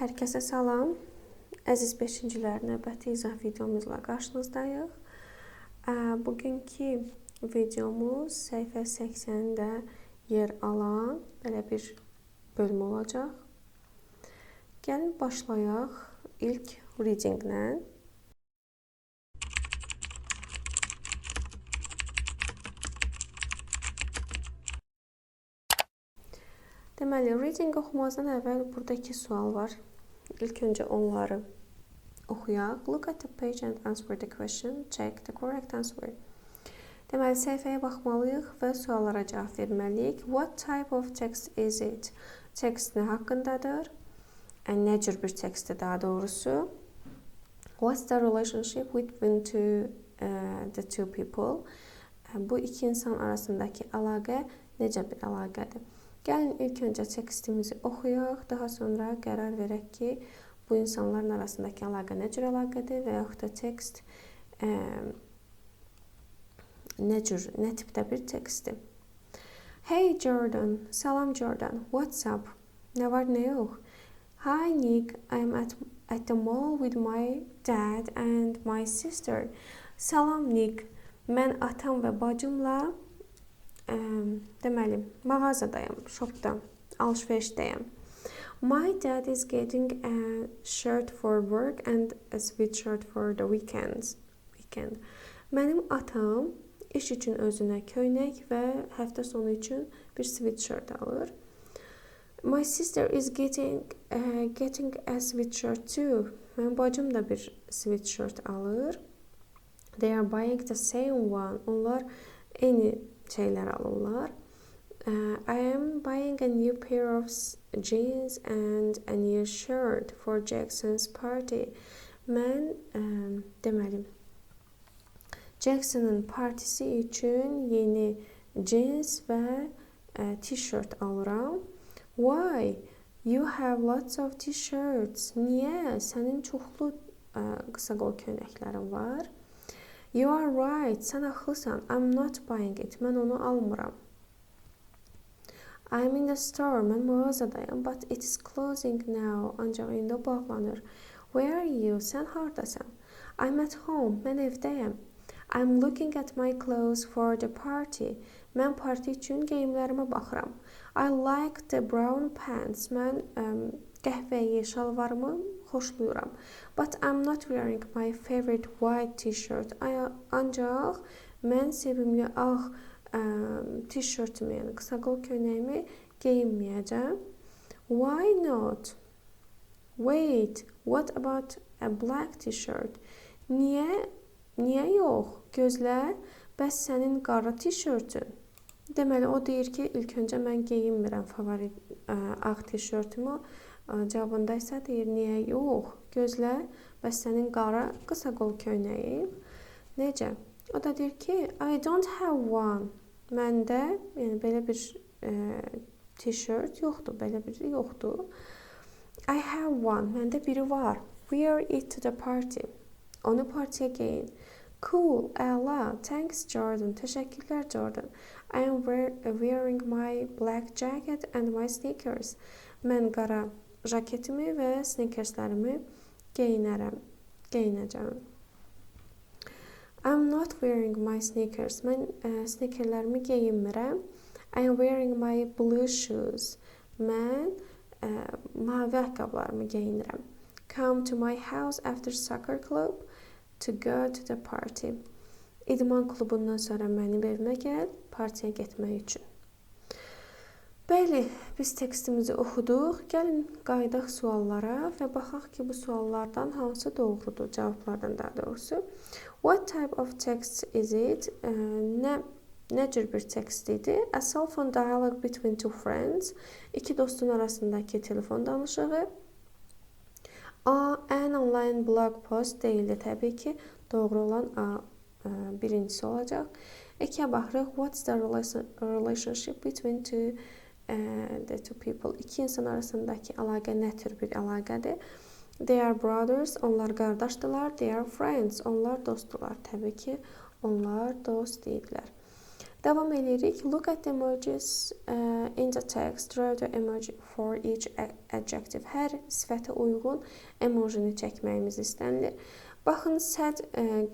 Hər kəsə salam. Əziz 5-cilər, növbəti izah videomuzla qarşınızdayıq. Bugünkü videomuz səhifə 80-də yer alan belə bir bölüm olacaq. Gəlin başlayaq ilk readinglə. Deməli, reading oxumazdan əvvəl burada 2 sual var. İlk öncə onları oxuyaq. Look at the page and answer the question. Check the correct answer. Deməli, səhifəyə baxmalıyıq və suallara cavab verməliyik. What type of text is it? Text nə haqqındadır? Nə cür bir tekstdir daha doğrusu? What's the relationship between the two people? Bu iki insan arasındakı əlaqə necə bir əlaqədir? Gəlin ilk öncə tekstimizi oxuyaq, daha sonra qərar verək ki, bu insanların arasındakı əlaqə nə cür əlaqədir və yaxud da tekst nə tipdə bir tekstdir. Hey Jordan, salam Jordan, what's up? Nə var, nə yox? Hi Nick, I'm at the mall with my dad and my sister. Salam Nick, mən atam və bacımla deməli, mağazadayım, shopda, alışverişdəyim. My dad is getting a shirt for work and a sweatshirt for the weekend. Mənim atam iş üçün özünə köynək və həftə sonu üçün bir sweatshirt alır. My sister is getting a sweatshirt too. Mənim bacım da bir sweatshirt alır. They are buying the same one. Onlar eyni şeylər alırlar. I am buying a new pair of jeans and a new shirt for Jackson's party. Mən deməli, Jackson'ın partisi üçün yeni jeans və t-shirt alıram. Why? You have lots of t-shirts. Niyə? Sənin çoxlu qısa qol köynəklərin var. You are right. Sən haqlısan. I'm not buying it. Mən onu almıram. I'm in the store. Mən mağazadayım. But it is closing now. Ancaq indi bağlanır. Where are you? Sən hardasan? I'm at home. Mən evdəyəm. I'm looking at my clothes for the party. Mən parti üçün geyimlərimə baxıram. I like the brown pants. Mən qəhvəyi şalvarımı xoşlayıram. But I'm not wearing my favorite white t-shirt. Ancaq mən sevimli ağ t-shirtimi, yəni qısa qol köynəyimi geyinməyəcəm. Why not? Wait, what about a black t-shirt? Niyə yox? Gözlə, bəs sənin qara t-shirtün? Deməli, o deyir ki, ilk öncə mən geyinmirəm favori ağ t-shirtimi. Cavabında isə deyir, niyə yox? Gözlə, bəs sənin qara qısa qol köynəyin necə? O da deyir ki, I don't have one. Məndə yəni belə bir t-shirt yoxdur, belə biri yoxdur. I have one. Məndə biri var. Wear it to the party. Onu partiyə geyin. Cool, əla. Thanks Jordan. Təşəkkürlər Jordan. I am wearing my black jacket and my sneakers. Mən qara jaketimi və sneakerslərimi geyinəcəm. I'm not wearing my sneakers. Mən sneakerlərimi geyinmirəm. I am wearing my blue shoes. Mən mavi ayaqqabılarımı geyinirəm. Come to my house after soccer club to go to the party. İdman klubundan sonra mənim evimə gəl, partiyə getmək üçün. Bəli, biz tekstimizi oxuduq. Gəlin qayıdaq suallara və baxaq ki, bu suallardan hansı doğrudur, cavablardan daha doğrusu. What type of text is it? Nə cür bir tekst idi? A cell phone dialogue between two friends. İki dostun arasındakı telefon danışığı. An online blog post deyildi təbii ki. Doğru olan A birincisi olacaq. İkiyə baxırıq. What's the relationship between the two people? İki insan arasındakı əlaqə nə tür bir əlaqədir? They are brothers. Onlar qardaşdılar. They are friends. Onlar dostdular. Təbii ki, onlar dost deyirlər. Davam edirik. Look at the emojis in the text. Draw the emoji for each adjective. Hər sifətə uyğun emojini çəkməyimiz istənilir. Baxın, Səd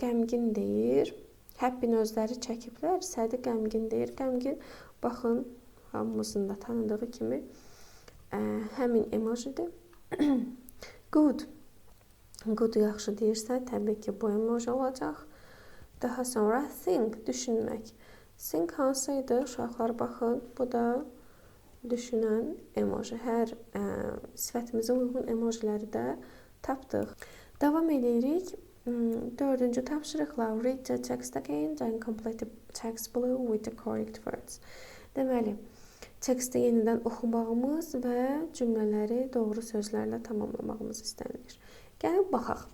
qəmgin deyir. Happy özləri çəkiblər. Sədi qəmgin deyir. Qəmgin, baxın, hamımızın da tanıdığı kimi həmin emojidir. Good. Good yaxşı deyirsə, təbii ki, bu emoji olacaq. Daha sonra think, düşünmək. Think hansıydı? Uşaqlar baxın, bu da düşünən emoji. Hər sifətimizə uyğun emojiləri də tapdıq. Davam edirik. Dördüncü tapşırıqla read the text again, then complete the text below with the correct words. Deməli, teksti yenidən oxumağımız və cümlələri doğru sözlərlə tamamlamağımız istənilir. Gəlin baxaq.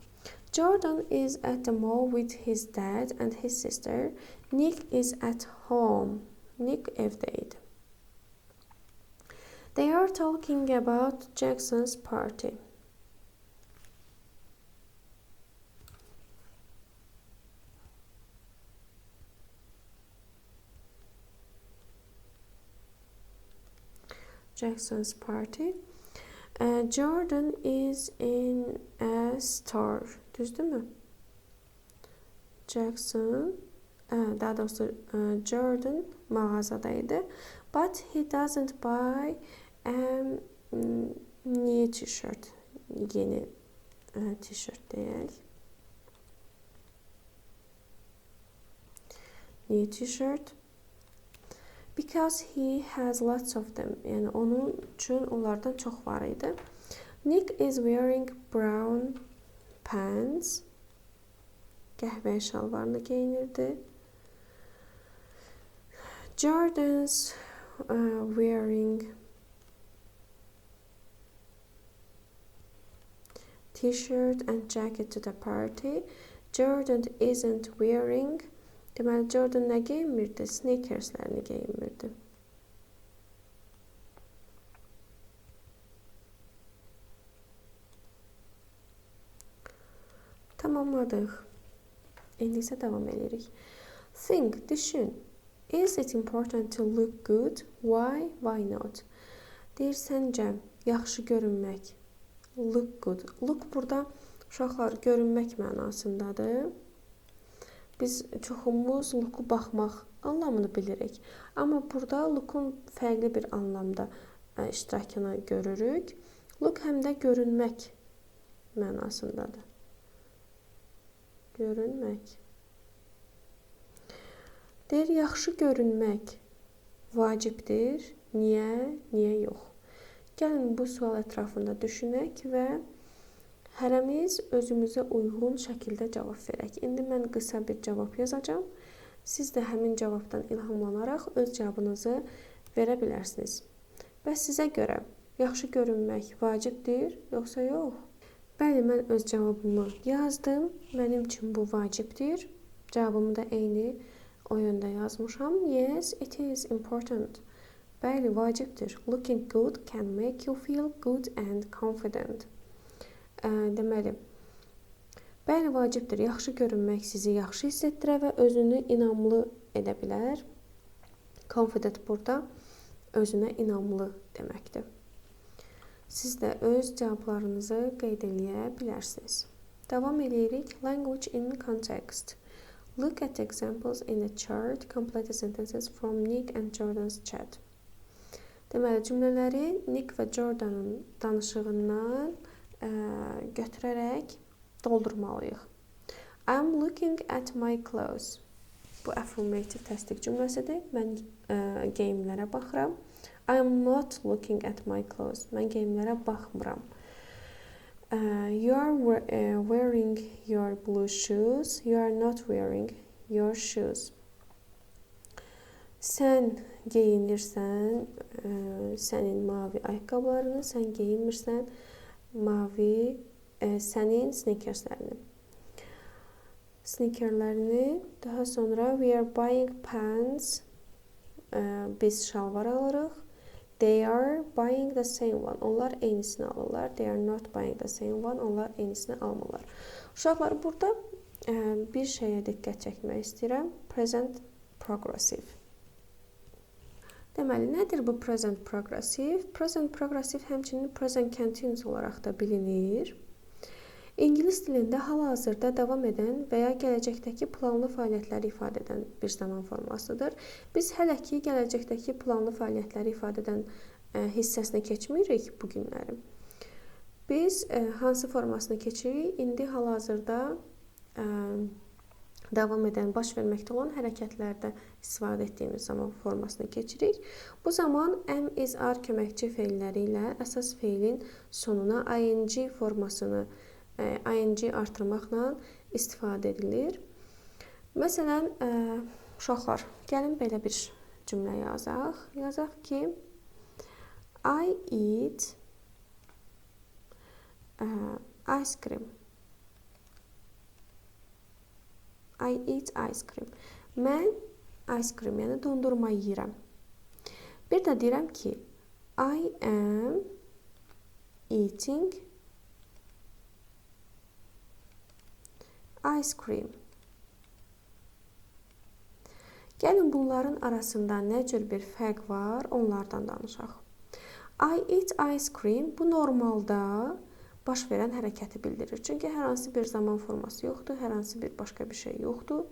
Jordan is at the mall with his dad and his sister. Nick is at home. Nick evdeydi. They are talking about Jackson's party. Jackson's party. Jordan is in a store. Düzdür mü? Jackson, daha doğrusu Jordan mağazadaydı. But he doesn't buy new t-shirt. Yeni t-shirt deyək. New t-shirt. Because he has lots of them. Yəni onun üçün onlardan çox var idi. Nick is wearing brown pants. Qəhvəyi şalvarını geyinirdi. Jordan's wearing t-shirt and jacket to the party. Jordan isn't wearing. Deməli, Jordan nə geyinmirdi? Sneakerslərini geyinmirdi. Tamamladıq. İndi isə davam edirik. Think, düşün. Is it important to look good? Why? Why not? Deyir, səncə, yaxşı görünmək. Look good. Look burada uşaqlar görünmək mənasındadır. Biz çoxumuz look'u baxmaq anlamını bilirik. Amma burada look'un fərqli bir anlamda iştirakını görürük. Look həm də görünmək mənasındadır. Görünmək. Deyir, yaxşı görünmək vacibdir. Niyə? Niyə yox? Gəlin bu sual ətrafında düşünək və hərəmiz özümüzə uyğun şəkildə cavab verək. İndi mən qısa bir cavab yazacağım. Siz də həmin cavabdan ilhamlanaraq öz cavabınızı verə bilərsiniz. Bəs sizə görə yaxşı görünmək vacibdir, yoxsa yox? Bəli, mən öz cavabımı yazdım. Mənim üçün bu vacibdir. Cavabımı da eyni o yöndə yazmışam. Yes, it is important. Bəli, vacibdir. Looking good can make you feel good and confident. Deməli, bəli, vacibdir. Yaxşı görünmək sizi yaxşı hiss etdirə və özünü inamlı edə bilər. Confident burada özünə inamlı deməkdir. Siz də öz cavablarınızı qeyd eləyə bilərsiniz. Davam edirik. Language in context. Look at the examples in the chart. Complete the sentences from Nick and Jordan's chat. Deməli, cümlələri Nick və Jordan'ın danışığından götürərək doldurmalıyıq. I'm looking at my clothes. Bu affirmative təsdiq cümləsidir. Mən geyimlərə baxıram. I'm not looking at my clothes. Mən geyimlərə baxmıram. You are wearing your blue shoes. You are not wearing your shoes. Sən geyinirsən, sənin mavi ayaqqabılarını, sən geyinmirsən, mavi sənin sneakerslərini. Sneakerlərini, daha sonra we are buying pants. Biz şalvar alırıq. They are buying the same one. Onlar eynisini alırlar. They are not buying the same one. Onlar eynisini almırlar. Uşaqlar, burada bir şeyə diqqət çəkmək istəyirəm. Present progressive. Deməli, nədir bu present progressive? Present progressive həmçinin present continuous olaraq da bilinir. İngilis dilində hal-hazırda davam edən və ya gələcəkdəki planlı fəaliyyətləri ifadə edən bir zaman formasıdır. Biz hələ ki gələcəkdəki planlı fəaliyyətləri ifadə edən hissəsinə keçmirik bu günləri. Biz hansı formasına keçirik? İndi hal-hazırda davam edən, baş verməkdə olan hərəkətlərdə istifadə etdiyimiz zaman formasına keçirik. Bu zaman am, is, are köməkçi feilləri ilə əsas feilin sonuna ing formasını ing artırmaqla istifadə edilir. Məsələn, uşaqlar, gəlin belə bir cümlə yazaq. Yazaq ki, I eat ice cream. I eat ice cream. Mən ice cream, yəni dondurma yeyirəm. Bir də deyirəm ki, I am eating ice cream. Gəlin bunların arasında nə cür bir fərq var, onlardan danışaq. I eat ice cream bu normalda baş verən hərəkəti bildirir. Çünki hər hansı bir zaman forması yoxdur, hər hansı bir başqa bir şey yoxdur.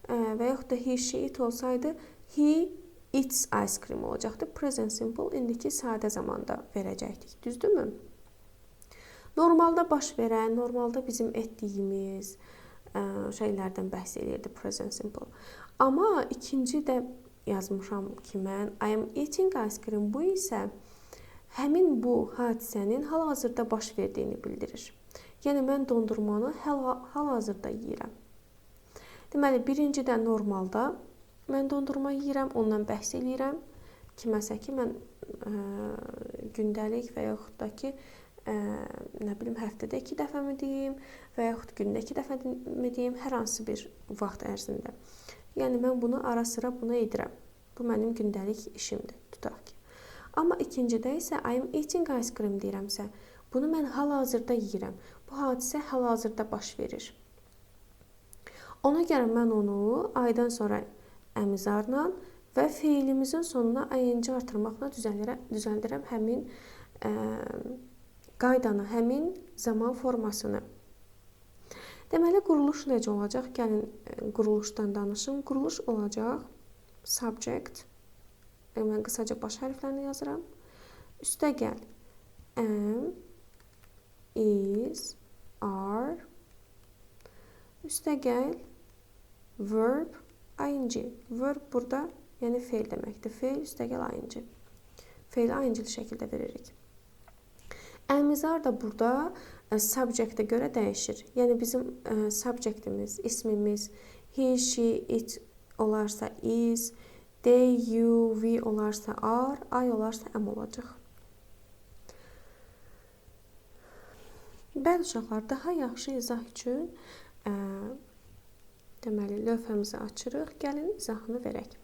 Və yaxud da he, she, it olsaydı, he eats ice cream olacaqdı. Present simple indiki sadə zamanda verəcəkdik. Düzdürmü? Normalda baş verən, normalda bizim etdiyimiz şeylərdən bəhs edirdi present simple. Amma ikinci də yazmışam ki, mən I am eating ice cream. Bu isə həmin bu hadisənin hal-hazırda baş verdiyini bildirir. Yəni, mən dondurmanı hal-hazırda yeyirəm. Deməli, birincidə normalda mən dondurma yeyirəm, ondan bəhs edirəm. Kiməsə ki, mən gündəlik və yaxud da ki, nə bilim, həftədə 2 dəfə mi deyim və yaxud gündə 2 dəfə mi deyim, hər hansı bir vaxt ərzində. Yəni, mən bunu ara-sıra buna edirəm. Bu mənim gündəlik işimdir, tutaq ki. Amma ikincidə isə I am eating ice cream deyirəmsə, bunu mən hal-hazırda yeyirəm. Bu hadisə hal-hazırda baş verir. Ona görə mən onu aydan sonra əmizarla və feilimizin sonuna ing artırmaqla düzəldirəm həmin qaydanı, həmin zaman formasını. Deməli, quruluş necə olacaq? Gəlin, quruluşdan danışım. Quruluş olacaq subject. Mən qısaca baş hərflərini yazıram. Üstə gəl am, is, are. Üstə gəl verb, ing. Verb burada, yəni feil deməkdir. Feil, üstə gəl ing. Feili ing şəkildə veririk. Əmizar da burada subjectə görə dəyişir. Yəni bizim subjectimiz, ismimiz he, she, it olarsa is, they, you, we olarsa are, I olarsa am olacaq. Bəli uşaqlar, daha yaxşı izah üçün deməli lövhəmizi açırıq. Gəlin izahını verək.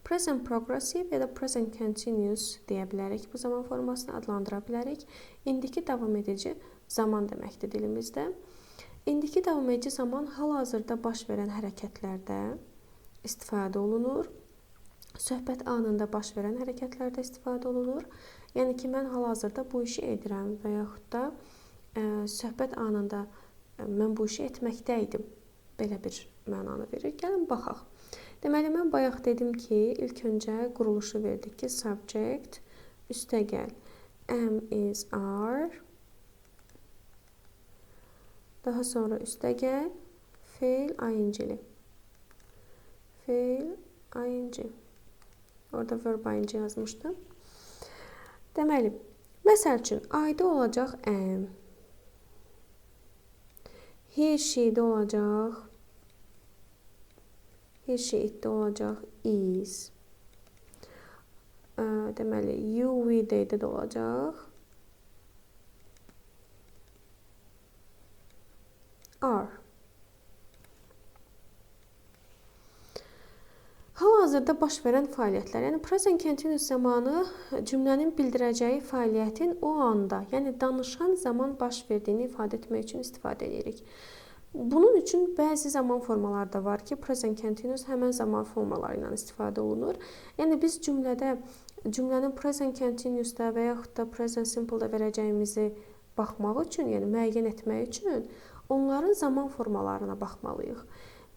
Present progressive ya da present continuous deyə bilərik. Bu zaman formasını adlandıra bilərik. İndiki davam edici zaman deməkdir dilimizdə. İndiki davam edici zaman hal-hazırda baş verən hərəkətlərdə istifadə olunur. Söhbət anında baş verən hərəkətlərdə istifadə olunur. Yəni ki, mən hal-hazırda bu işi edirəm və yaxud da söhbət anında mən bu işi etməkdəydim. Belə bir mənanı verir. Gəlin, baxaq. Deməli, mən bayaq dedim ki, ilk öncə quruluşu verdik ki, subject, üstə gəl am, is, are. Daha sonra üstə gəl feil, ing-li. Feil, ing. Orada verb ing yazmışdım. Deməli, məsəl üçün, ayda olacaq am. He, she'də olacaq. He, she, itdə olacaq is. Deməli, you, we, they'də də olacaq. Are. Hal-hazırda baş verən fəaliyyətlər, yəni present continuous zamanı cümlənin bildirəcəyi fəaliyyətin o anda, yəni danışan zaman baş verdiyini ifadə etmək üçün istifadə edirik. Bunun üçün bəzi zaman formaları da var ki, present continuous həmən zaman formaları ilə istifadə olunur. Yəni biz cümlənin present continuous-da və yaxud da present simple-da verəcəyimizi baxmaq üçün, yəni müəyyən etmək üçün onların zaman formalarına baxmalıyıq.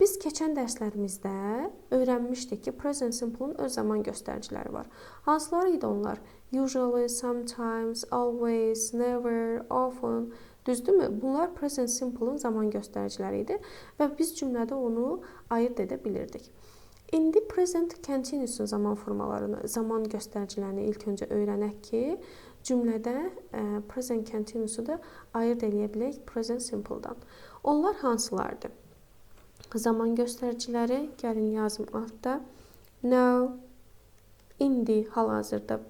Biz keçən dərslərimizdə öyrənmişdik ki, present simple-ın öz zaman göstəriciləri var. Hansıları idi onlar? Usually, sometimes, always, never, often. Düzdürmü? Bunlar present simple-ın zaman göstəriciləri idi və biz cümlədə onu ayırt edə bilirdik. İndi present continuous-un zaman formalarını, zaman göstəricilərini ilk öncə öyrənək ki, cümlədə present continuous-u da ayırt edə bilək present simple-dan. Onlar hansılardır? Zaman göstəriciləri, gəlin yazım altda. Now, indi, hal-hazırda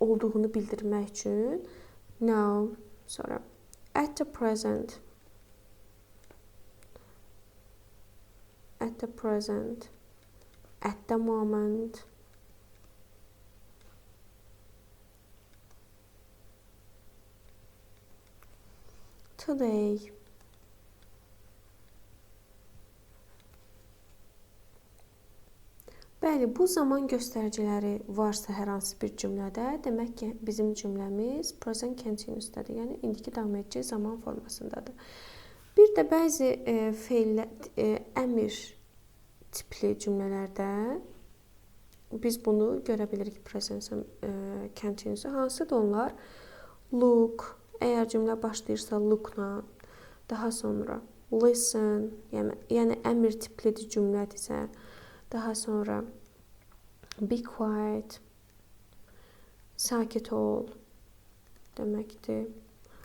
olduğunu bildirmək üçün now, sonra at the present, at the moment, today, bəli, bu zaman göstəriciləri varsa hər hansı bir cümlədə, demək ki, bizim cümləmiz present continuous-dadır, yəni indiki davam edici zaman formasındadır. Bir də bəzi əmr tipli cümlələrdə biz bunu görə bilirik present continuous-u. Hansıdır onlar? Look, əgər cümlə başlayırsa look-la, daha sonra listen, yəni əmr tiplidir cümlədirsə, daha sonra be quiet, sakit ol deməkdir.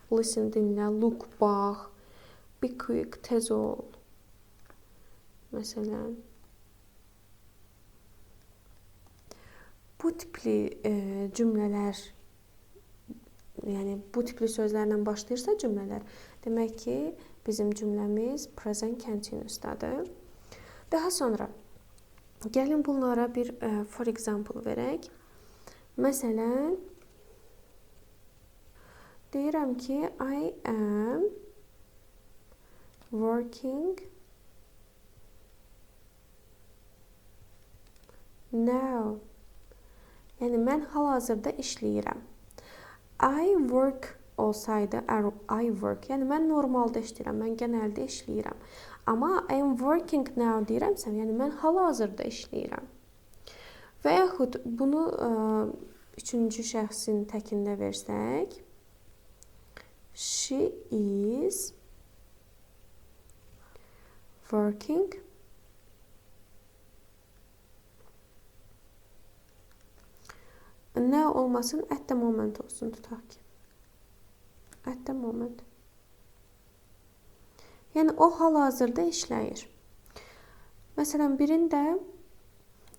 Listen, dinlə, look, bax, be quick, tez ol. Məsələn, bu tipli cümlələr, yəni bu tipli sözlərlə başlayırsa cümlələr, demək ki, bizim cümləmiz present continuous-dadır. Daha sonra gəlin bunlara bir for example verək. Məsələn, deyirəm ki, I am working now. Yəni, mən hal-hazırda işləyirəm. I work olsaydı, I work, yəni mən normalda işləyirəm, mən genəldə işləyirəm. Amma I am working now deyirəmsə, yəni mən hal-hazırda işləyirəm. Və yaxud bunu üçüncü şəxsin təkində versək, she is working nə olmasın? At the moment olsun, tutaq ki. At the moment. Yəni, o hal-hazırda işləyir. Məsələn, birində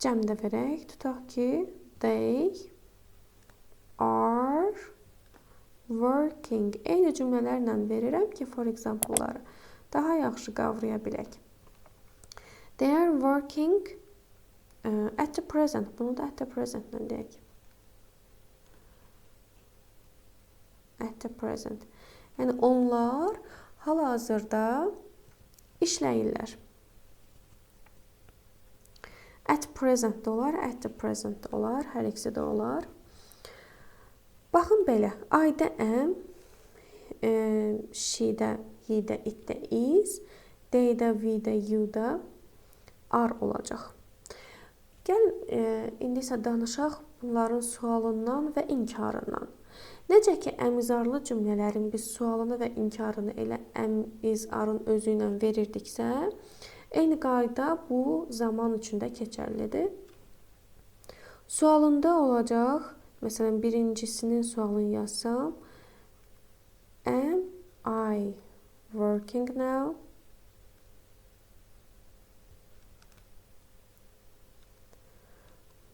cəmdə verək. Tutaq ki, they are working. Eyni cümlələrlə verirəm ki, for example-ları daha yaxşı qavraya bilək. They are working at the present. Bunu da at the present-lə deyək. At the present. Yəni, onlar hal-hazırda işləyirlər. At present də olar, at the present də olar, hər ikisi də olar. Baxın belə, I-də am, she-də, he-də, it-də is, they-də, we-də, you-da are olacaq. Gəlin, indi isə danışaq bunların sualından və inkarından. Necə ki, əmizarlı cümlələrin biz sualını və inkarını elə əmizarın özü ilə verirdiksə, eyni qayda bu zaman üçün də keçərlidir. Sualında olacaq, məsələn, birincisinin sualını yazsam, am I working now?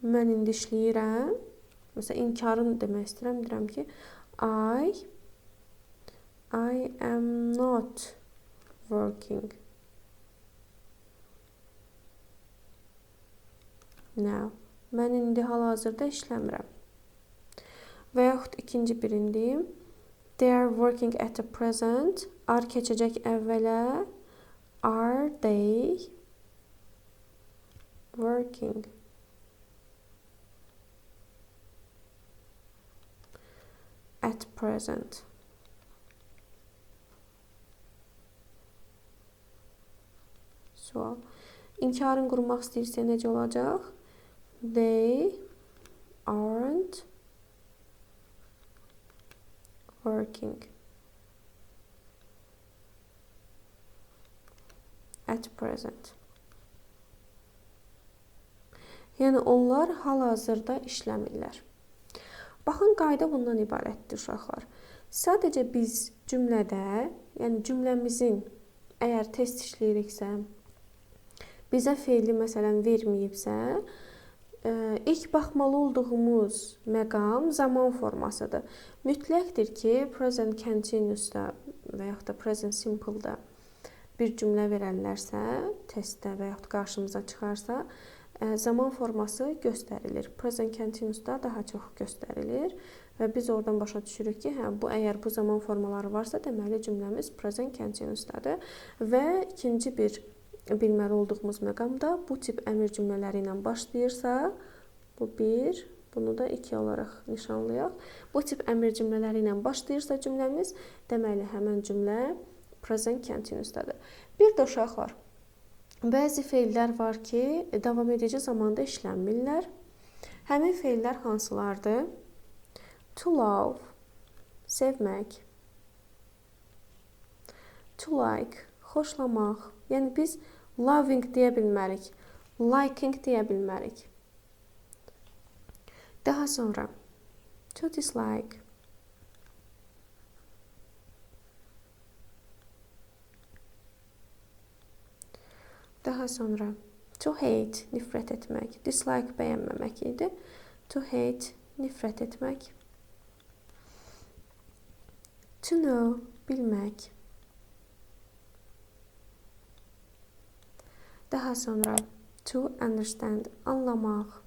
Mən indi işləyirəm. Məsələn, inkarın demək istəyirəm, deyirəm ki, I am not working now. Mən indi hal-hazırda işləmirəm. Və yaxud ikinci birindeyim. They are working at the present. Are keçəcək əvvələ. Are they working at present? Sual. İnkarın qurmaq istəyirsə necə olacaq? They aren't working at present. Yəni onlar hal-hazırda işləmirlər. Baxın, qayda bundan ibarətdir uşaqlar. Sadəcə biz cümlədə, yəni cümləmizin əgər test işləyiriksə, bizə feili məsələn verməyibsə, ilk baxmalı olduğumuz məqam zaman formasıdır. Mütləqdir ki, present continuous'da və yaxud da present simple'da bir cümlə verərlərsə, testdə və yaxud qarşımıza çıxarsa, zaman forması göstərilir. Present continuous'da daha çox göstərilir və biz oradan başa düşürük ki, əgər bu zaman formaları varsa, deməli cümləmiz present continuous'dadır və ikinci bir bilməli olduğumuz məqam da bu tip əmr cümlələri ilə başlayırsa, bu 1, bunu da 2 olaraq nişanlayaq. Bu tip əmr cümlələri ilə başlayırsa cümləmiz, deməli həmən cümlə present continuous'dadır. Bir də uşaqlar, bəzi feillər var ki, davam edici zamanda işlənmirlər. Həmin feillər hansılardır? To love, sevmək. To like, xoşlamaq. Yəni biz loving deyə bilmərik, liking deyə bilmərik. Daha sonra to dislike. Daha sonra to hate, nifrət etmək. Dislike bəyənməmək idi. To hate, nifrət etmək. To know, bilmək. Daha sonra to understand, anlamaq.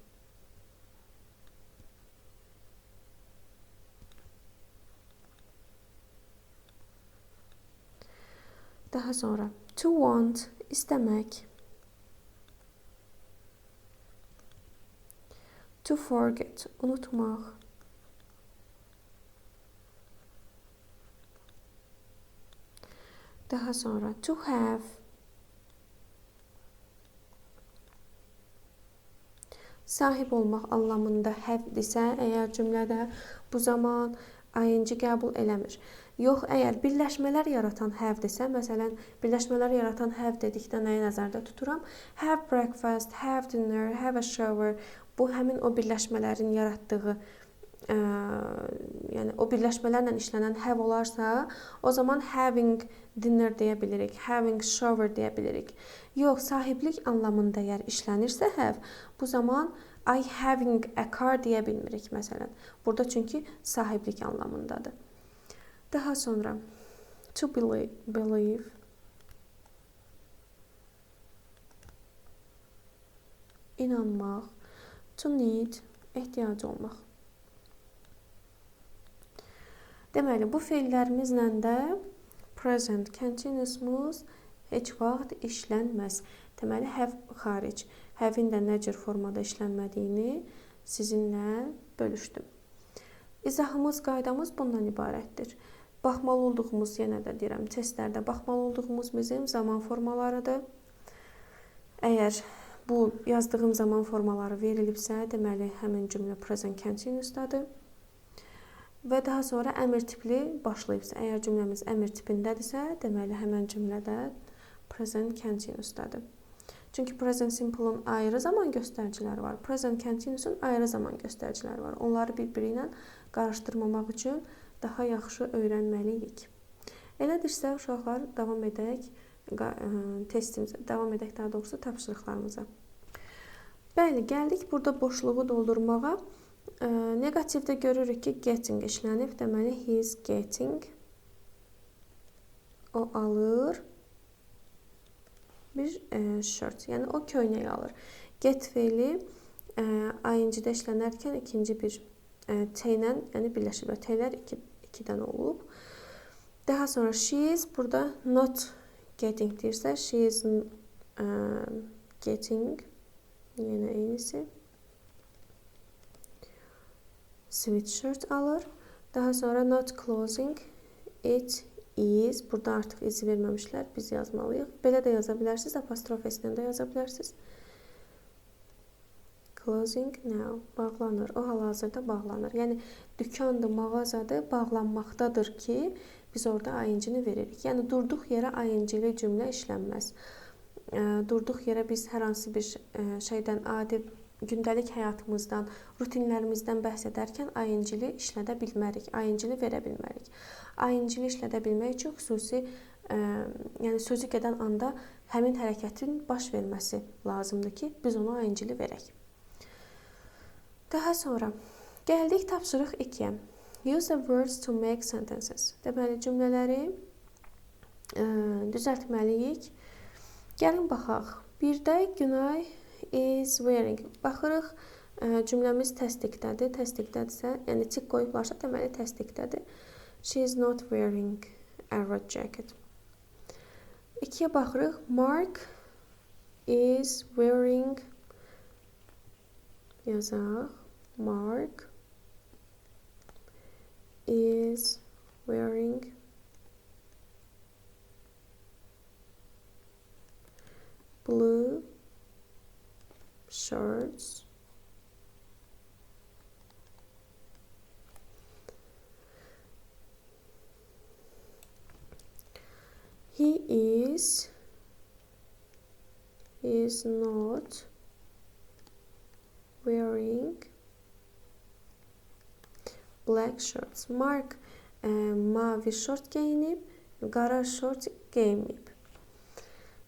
Daha sonra to want, istəmək. To forget, unutmaq. Daha sonra to have, sahib olmaq anlamında have-dirsə, əgər cümlədə bu zaman ing qəbul eləmir. Yox, əgər birləşmələr yaratan have-dirsə, məsələn, birləşmələr yaratan have dedikdə nəyi nəzərdə tuturam? Have breakfast, have dinner, have a shower. Bu həmin o birləşmələrin yaratdığı, yəni o birləşmələrlə işlənən have olarsa, o zaman having dinner deyə bilirik, having shower deyə bilirik. Yox, sahiblik anlamında əgər işlənirsə have, bu zaman I having a car deyə bilmirik məsələn. Burada çünki sahiblik anlamındadır. Daha sonra to believe. İnanmaq. To need, ehtiyac olmaq. Deməli, bu feillərimizlə də present continuous'umuz heç vaxt işlənməz. Deməli, have xaric. Have-in də nə cür formada işlənmədiyini sizinlə bölüşdüm. İzahımız, qaydamız bundan ibarətdir. Baxmalı olduğumuz, yenə də deyirəm, testlərdə baxmalı olduğumuz bizim zaman formalarıdır. Əgər bu yazdığım zaman formaları verilibsə, deməli, həmin cümlə present continuous'dadır. Və daha sonra əmr tipli başlayıbsa, əgər cümləmiz əmr tipindədirsə, deməli, həmən cümlədə present continuous'dadır. Çünki present simple-ın ayrı zaman göstəriciləri var, present continuous-un ayrı zaman göstəriciləri var. Onları bir-biri ilə qarışdırmamaq üçün daha yaxşı öyrənməliyik. Elədirsə, uşaqlar, davam edək testimizə, davam edək daha doğrusu tapşırıqlarımıza. Bəli, gəldik burada boşluğu doldurmağa. Negativdə görürük ki, getting işlənib, deməli, he is getting, o alır bir shirt, yəni o köynək alır. Get feili ing-də işlənərkən ikinci bir t ilə, yəni birləşib. T'lər 2-dən olub. Daha sonra she is burada not getting deyirsə, she is getting yenə eynisi. Sweatshirt alır. Daha sonra not closing it is. Burada artıq izi verməmişlər. Biz yazmalıyıq. Belə də yaza bilərsiniz. Apostrof S-lə də yaza bilərsiniz. Closing now. Bağlanır. O hal-hazırda bağlanır. Yəni, dükandır, mağazadır, bağlanmaqdadır ki, biz orada ing-ni veririk. Yəni, durduq yerə ing-li cümlə işlənməz. Durduq yerə biz hər hansı bir şeydən, adi gündəlik həyatımızdan, rutinlərimizdən bəhs edərkən ing-li işlədə bilmərik, ing-li verə bilmərik. ing-li işlədə bilmək üçün xüsusi, yəni sözü gedən anda həmin hərəkətin baş verməsi lazımdır ki, biz ona ing-li verək. Daha sonra gəldik tapşırıq 2-yə. Use the words to make sentences. Deməli, cümlələri düzəltməliyik. Gəlin baxaq. Birdə Günay is wearing. Baxırıq, cümləmiz təsdiqdədir. Təsdiqdədirsə, yəni tik qoyublarsa, deməli təsdiqdədir. She is not wearing a red jacket. 2-yə baxırıq. Mark is wearing, yazaq. Mark is wearing blue shirts. He is not wearing black shirts. Mark mavi şort geyinib, qara şort geyinməyib.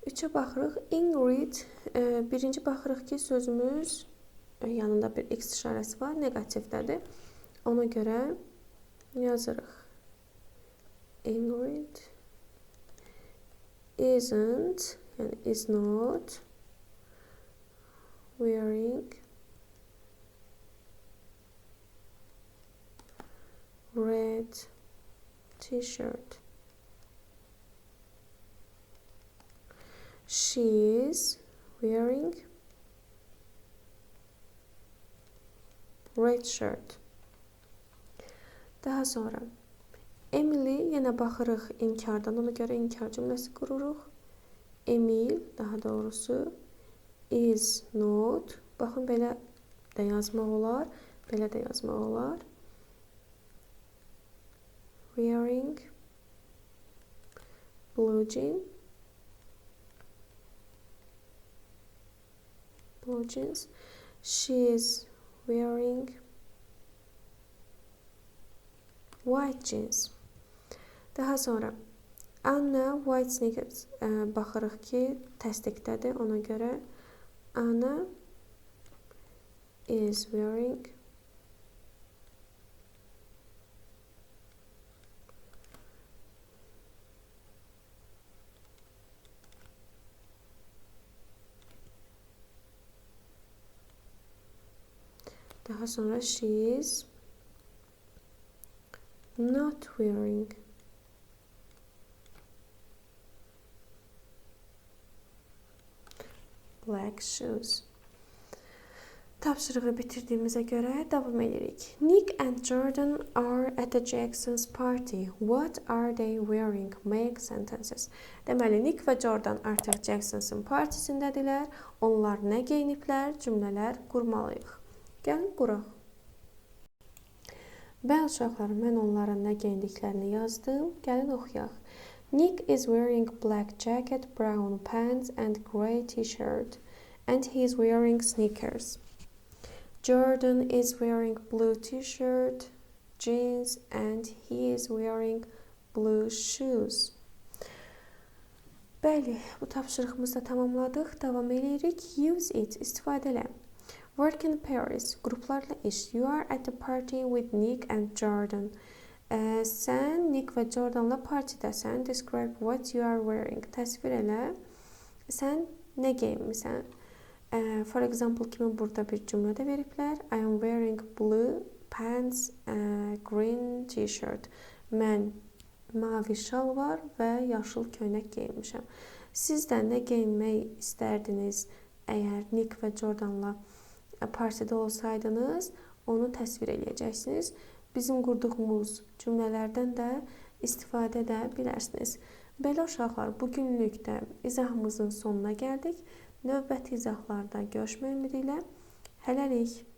3-ə baxırıq. Ingrid, birinci baxırıq ki, sözümüz yanında bir x işarəsi var, negativdədir. Ona görə yazırıq. Ingrid isn't, yəni is not wearing red t-shirt. She is wearing red shirt. Daha sonra Emily, yenə baxırıq inkardan, ona görə inkar cümləsi qururuq. Emil, daha doğrusu, is not. Baxın, belə də yazmaq olar, belə də yazmaq olar. Wearing blue jeans. She is wearing white jeans. Daha sonra Anna white sneakers, baxırıq ki, təsdiqdədir. Ona görə Anna is wearing daha sonra she is not wearing black shoes. Tapşırığı bitirdiyimizə görə davam edirik. Nick and Jordan are at the Jackson's party. What are they wearing? Make sentences. Deməli, Nick və Jordan artıq Jackson'sın partisindədirlər. Onlar nə geyiniblər? Cümlələr qurmalıyıq. Gəlin quraq. Bəli uşaqlar, mən onların nə geyindiklərini yazdım. Gəlin oxuyaq. Nick is wearing black jacket, brown pants and grey t-shirt. And he is wearing sneakers. Jordan is wearing blue t-shirt, jeans, and he is wearing blue shoes. Bəli, bu tapşırığımızı da tamamladıq. Davam edirik. Use it, istifadə elə. Work in pairs, qruplarla iş. You are at the party with Nick and Jordan. Sən Nick və Jordanla partidəsən. Describe what you are wearing. Təsvir elə. Sən nə geyinmisən? For example kimi burada bir cümlə də veriblər. I am wearing blue pants, green t-shirt. Mən mavi şalvar və yaşıl köynək geyinmişəm. Siz də nə geyinmək istərdiniz? Əgər Nick və Jordanla partidə olsaydınız, onu təsvir edəcəksiniz. Bizim qurduğumuz cümlələrdən də istifadə edə bilərsiniz. Belə uşaqlar, bugünlük də izahımızın sonuna gəldik. Növbəti izahlarda görüşmək ümidi ilə hələlik.